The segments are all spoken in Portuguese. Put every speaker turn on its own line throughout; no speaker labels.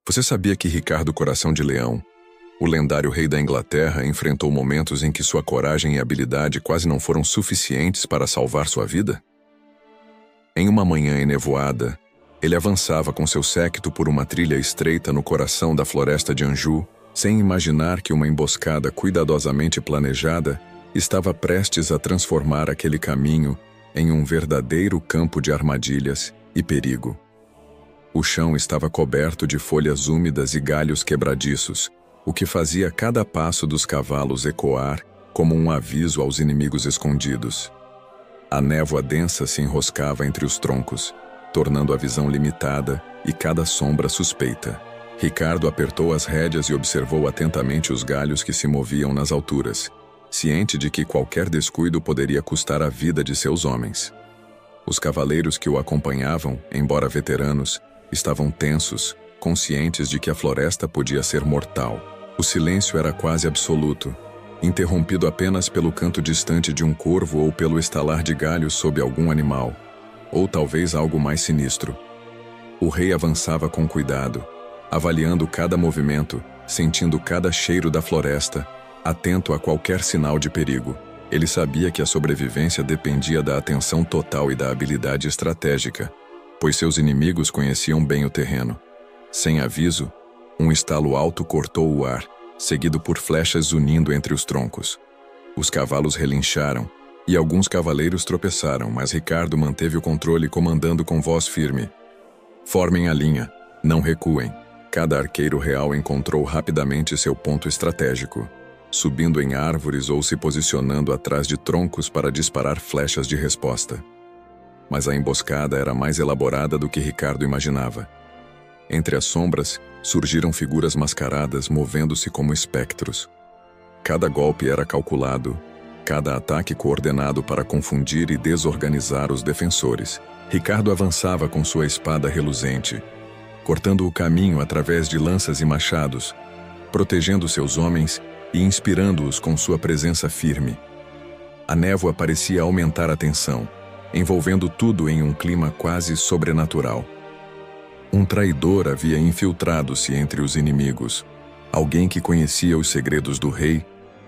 Você sabia que Ricardo Coração de Leão, o lendário rei da Inglaterra, enfrentou momentos em que sua coragem e habilidade quase não foram suficientes para salvar sua vida? Em uma manhã enevoada, ele avançava com seu séquito por uma trilha estreita no coração da floresta de Anjou, sem imaginar que uma emboscada cuidadosamente planejada estava prestes a transformar aquele caminho em um verdadeiro campo de armadilhas e perigo. O chão estava coberto de folhas úmidas e galhos quebradiços, o que fazia cada passo dos cavalos ecoar como um aviso aos inimigos escondidos. A névoa densa se enroscava entre os troncos, tornando a visão limitada e cada sombra suspeita. Ricardo apertou as rédeas e observou atentamente os galhos que se moviam nas alturas, ciente de que qualquer descuido poderia custar a vida de seus homens. Os cavaleiros que o acompanhavam, embora veteranos, estavam tensos, conscientes de que a floresta podia ser mortal. O silêncio era quase absoluto, interrompido apenas pelo canto distante de um corvo ou pelo estalar de galhos sob algum animal, ou talvez algo mais sinistro. O rei avançava com cuidado, avaliando cada movimento, sentindo cada cheiro da floresta, atento a qualquer sinal de perigo. Ele sabia que a sobrevivência dependia da atenção total e da habilidade estratégica, pois seus inimigos conheciam bem o terreno. Sem aviso, um estalo alto cortou o ar, seguido por flechas zunindo entre os troncos. Os cavalos relincharam, e alguns cavaleiros tropeçaram, mas Ricardo manteve o controle, comandando com voz firme: "Formem a linha, não recuem." Cada arqueiro real encontrou rapidamente seu ponto estratégico, subindo em árvores ou se posicionando atrás de troncos para disparar flechas de resposta. Mas a emboscada era mais elaborada do que Ricardo imaginava. Entre as sombras, surgiram figuras mascaradas movendo-se como espectros. Cada golpe era calculado, cada ataque coordenado para confundir e desorganizar os defensores. Ricardo avançava com sua espada reluzente, cortando o caminho através de lanças e machados, protegendo seus homens e inspirando-os com sua presença firme. A névoa parecia aumentar a tensão, envolvendo tudo em um clima quase sobrenatural. Um traidor havia infiltrado-se entre os inimigos, alguém que conhecia os segredos do rei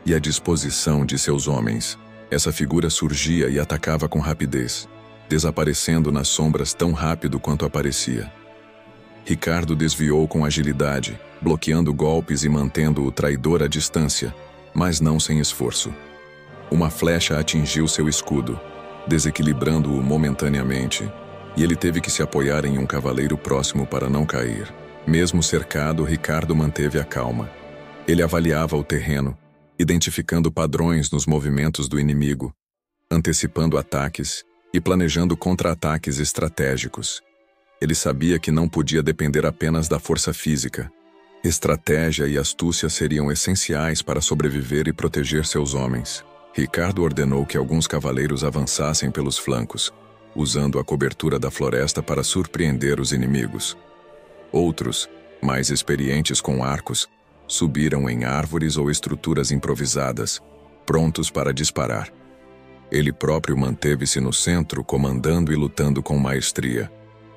e a disposição de seus homens. Essa figura surgia e atacava com rapidez, desaparecendo nas sombras tão rápido quanto aparecia. Ricardo desviou com agilidade, bloqueando golpes e mantendo o traidor à distância, mas não sem esforço. Uma flecha atingiu seu escudo, desequilibrando-o momentaneamente, e ele teve que se apoiar em um cavaleiro próximo para não cair. Mesmo cercado, Ricardo manteve a calma. Ele avaliava o terreno, identificando padrões nos movimentos do inimigo, antecipando ataques e planejando contra-ataques estratégicos. Ele sabia que não podia depender apenas da força física. Estratégia e astúcia seriam essenciais para sobreviver e proteger seus homens. Ricardo ordenou que alguns cavaleiros avançassem pelos flancos, usando a cobertura da floresta para surpreender os inimigos. Outros, mais experientes com arcos, subiram em árvores ou estruturas improvisadas, prontos para disparar. Ele próprio manteve-se no centro, comandando e lutando com maestria.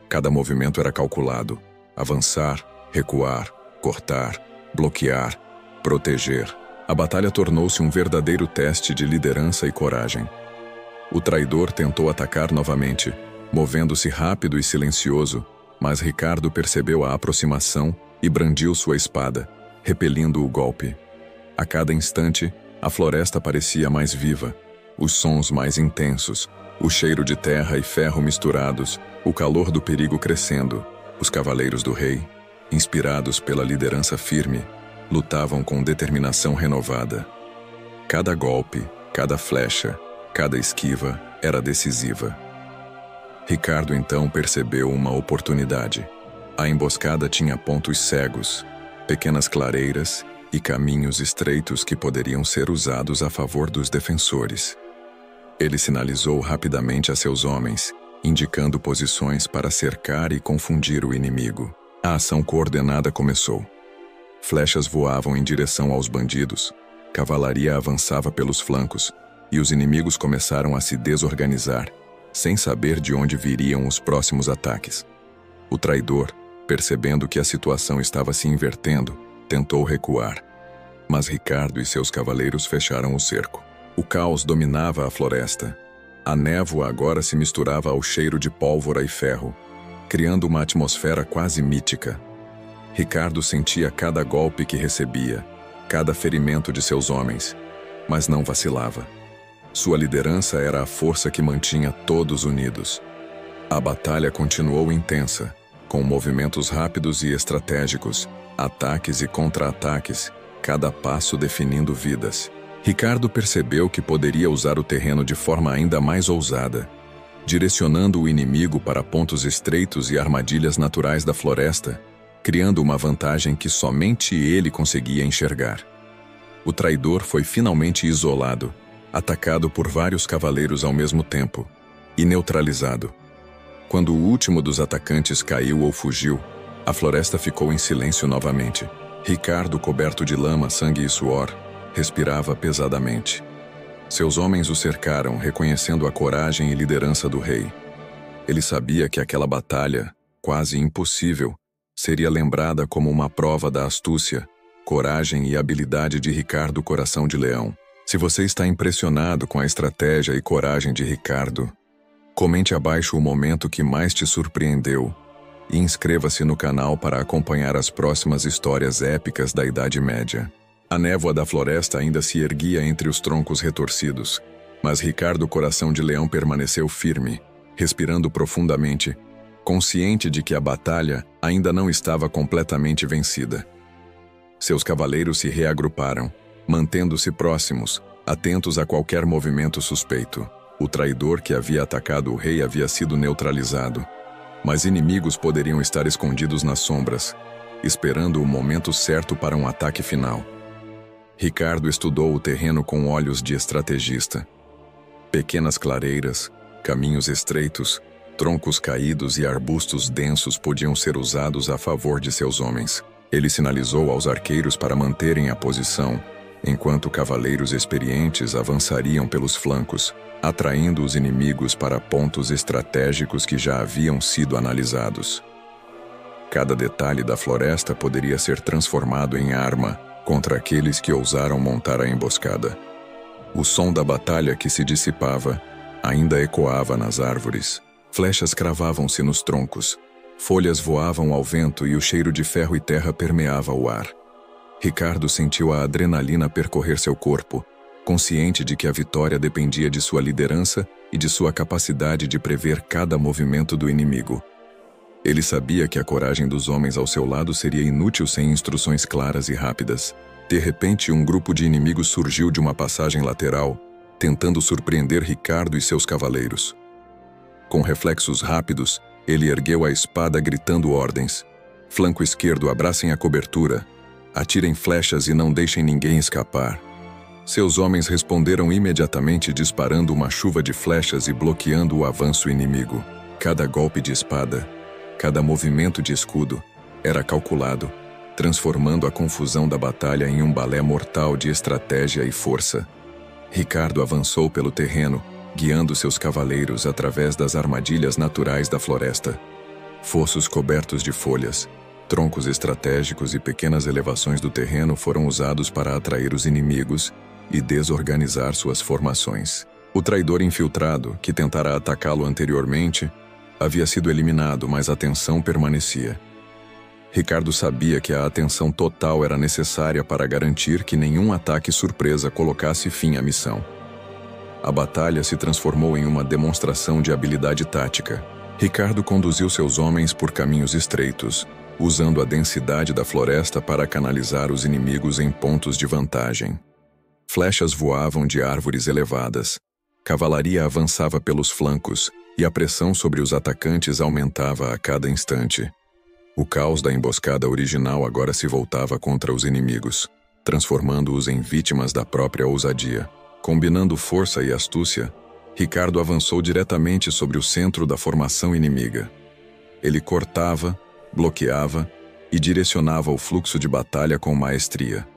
Cada movimento era calculado: avançar, recuar, cortar, bloquear, proteger. A batalha tornou-se um verdadeiro teste de liderança e coragem. O traidor tentou atacar novamente, movendo-se rápido e silencioso, mas Ricardo percebeu a aproximação e brandiu sua espada, repelindo o golpe. A cada instante, a floresta parecia mais viva, os sons mais intensos, o cheiro de terra e ferro misturados, o calor do perigo crescendo. Os cavaleiros do rei, inspirados pela liderança firme, lutavam com determinação renovada. Cada golpe, cada flecha, cada esquiva era decisiva. Ricardo então percebeu uma oportunidade. A emboscada tinha pontos cegos, pequenas clareiras e caminhos estreitos que poderiam ser usados a favor dos defensores. Ele sinalizou rapidamente a seus homens, indicando posições para cercar e confundir o inimigo. A ação coordenada começou. Flechas voavam em direção aos bandidos, cavalaria avançava pelos flancos, e os inimigos começaram a se desorganizar, sem saber de onde viriam os próximos ataques. O traidor, Percebendo que a situação estava se invertendo, tentou recuar. Mas Ricardo e seus cavaleiros fecharam o cerco. O caos dominava a floresta. A névoa agora se misturava ao cheiro de pólvora e ferro, criando uma atmosfera quase mítica. Ricardo sentia cada golpe que recebia, cada ferimento de seus homens, mas não vacilava. Sua liderança era a força que mantinha todos unidos. A batalha continuou intensa, com movimentos rápidos e estratégicos, ataques e contra-ataques, cada passo definindo vidas. Ricardo percebeu que poderia usar o terreno de forma ainda mais ousada, direcionando o inimigo para pontos estreitos e armadilhas naturais da floresta, criando uma vantagem que somente ele conseguia enxergar. O traidor foi finalmente isolado, atacado por vários cavaleiros ao mesmo tempo, e neutralizado. Quando o último dos atacantes caiu ou fugiu, a floresta ficou em silêncio novamente. Ricardo, coberto de lama, sangue e suor, respirava pesadamente. Seus homens o cercaram, reconhecendo a coragem e liderança do rei. Ele sabia que aquela batalha, quase impossível, seria lembrada como uma prova da astúcia, coragem e habilidade de Ricardo Coração de Leão. Se você está impressionado com a estratégia e coragem de Ricardo, comente abaixo o momento que mais te surpreendeu e inscreva-se no canal para acompanhar as próximas histórias épicas da Idade Média. A névoa da floresta ainda se erguia entre os troncos retorcidos, mas Ricardo Coração de Leão permaneceu firme, respirando profundamente, consciente de que a batalha ainda não estava completamente vencida. Seus cavaleiros se reagruparam, mantendo-se próximos, atentos a qualquer movimento suspeito. O traidor que havia atacado o rei havia sido neutralizado, mas inimigos poderiam estar escondidos nas sombras, esperando o momento certo para um ataque final. Ricardo estudou o terreno com olhos de estrategista. Pequenas clareiras, caminhos estreitos, troncos caídos e arbustos densos podiam ser usados a favor de seus homens. Ele sinalizou aos arqueiros para manterem a posição, enquanto cavaleiros experientes avançariam pelos flancos, atraindo os inimigos para pontos estratégicos que já haviam sido analisados. Cada detalhe da floresta poderia ser transformado em arma contra aqueles que ousaram montar a emboscada. O som da batalha que se dissipava ainda ecoava nas árvores. Flechas cravavam-se nos troncos, folhas voavam ao vento e o cheiro de ferro e terra permeava o ar. Ricardo sentiu a adrenalina percorrer seu corpo, consciente de que a vitória dependia de sua liderança e de sua capacidade de prever cada movimento do inimigo. Ele sabia que a coragem dos homens ao seu lado seria inútil sem instruções claras e rápidas. De repente, um grupo de inimigos surgiu de uma passagem lateral, tentando surpreender Ricardo e seus cavaleiros. Com reflexos rápidos, ele ergueu a espada gritando ordens. Flanco esquerdo, abracem a cobertura. Atirem flechas e não deixem ninguém escapar. Seus homens responderam imediatamente disparando uma chuva de flechas e bloqueando o avanço inimigo. Cada golpe de espada, cada movimento de escudo, era calculado, transformando a confusão da batalha em um balé mortal de estratégia e força. Ricardo avançou pelo terreno, guiando seus cavaleiros através das armadilhas naturais da floresta. Fossos cobertos de folhas, troncos estratégicos e pequenas elevações do terreno foram usados para atrair os inimigos e desorganizar suas formações. O traidor infiltrado, que tentara atacá-lo anteriormente, havia sido eliminado, mas a tensão permanecia. Ricardo sabia que a atenção total era necessária para garantir que nenhum ataque surpresa colocasse fim à missão. A batalha se transformou em uma demonstração de habilidade tática. Ricardo conduziu seus homens por caminhos estreitos, usando a densidade da floresta para canalizar os inimigos em pontos de vantagem. Flechas voavam de árvores elevadas, cavalaria avançava pelos flancos e a pressão sobre os atacantes aumentava a cada instante. O caos da emboscada original agora se voltava contra os inimigos, transformando-os em vítimas da própria ousadia. Combinando força e astúcia, Ricardo avançou diretamente sobre o centro da formação inimiga. Ele cortava, bloqueava e direcionava o fluxo de batalha com maestria.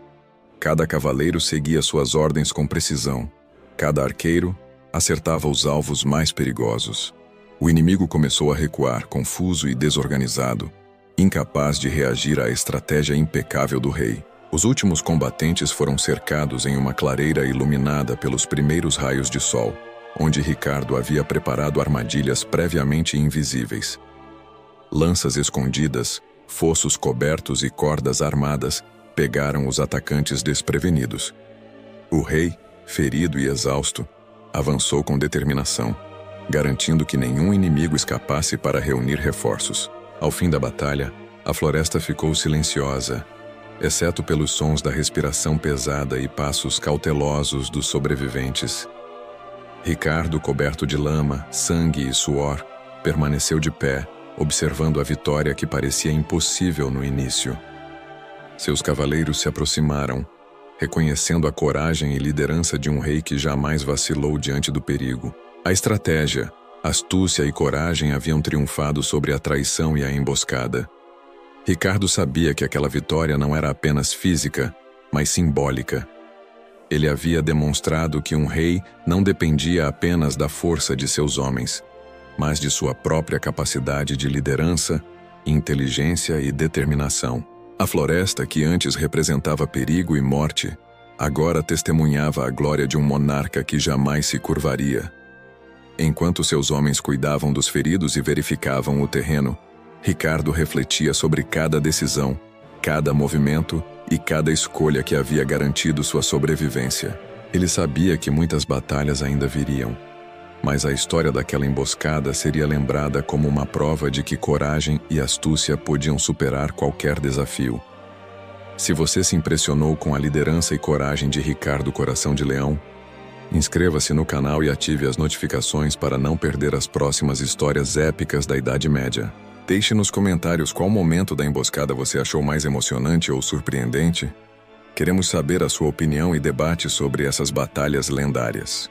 Cada cavaleiro seguia suas ordens com precisão. Cada arqueiro acertava os alvos mais perigosos. O inimigo começou a recuar, confuso e desorganizado, incapaz de reagir à estratégia impecável do rei. Os últimos combatentes foram cercados em uma clareira iluminada pelos primeiros raios de sol, onde Ricardo havia preparado armadilhas previamente invisíveis. Lanças escondidas, fossos cobertos e cordas armadas pegaram os atacantes desprevenidos. O rei, ferido e exausto, avançou com determinação, garantindo que nenhum inimigo escapasse para reunir reforços. Ao fim da batalha, a floresta ficou silenciosa, exceto pelos sons da respiração pesada e passos cautelosos dos sobreviventes. Ricardo, coberto de lama, sangue e suor, permaneceu de pé, observando a vitória que parecia impossível no início. Seus cavaleiros se aproximaram, reconhecendo a coragem e liderança de um rei que jamais vacilou diante do perigo. A estratégia, astúcia e coragem haviam triunfado sobre a traição e a emboscada. Ricardo sabia que aquela vitória não era apenas física, mas simbólica. Ele havia demonstrado que um rei não dependia apenas da força de seus homens, mas de sua própria capacidade de liderança, inteligência e determinação. A floresta, que antes representava perigo e morte, agora testemunhava a glória de um monarca que jamais se curvaria. Enquanto seus homens cuidavam dos feridos e verificavam o terreno, Ricardo refletia sobre cada decisão, cada movimento e cada escolha que havia garantido sua sobrevivência. Ele sabia que muitas batalhas ainda viriam, mas a história daquela emboscada seria lembrada como uma prova de que coragem e astúcia podiam superar qualquer desafio. Se você se impressionou com a liderança e coragem de Ricardo Coração de Leão, inscreva-se no canal e ative as notificações para não perder as próximas histórias épicas da Idade Média. Deixe nos comentários qual momento da emboscada você achou mais emocionante ou surpreendente. Queremos saber a sua opinião e debate sobre essas batalhas lendárias.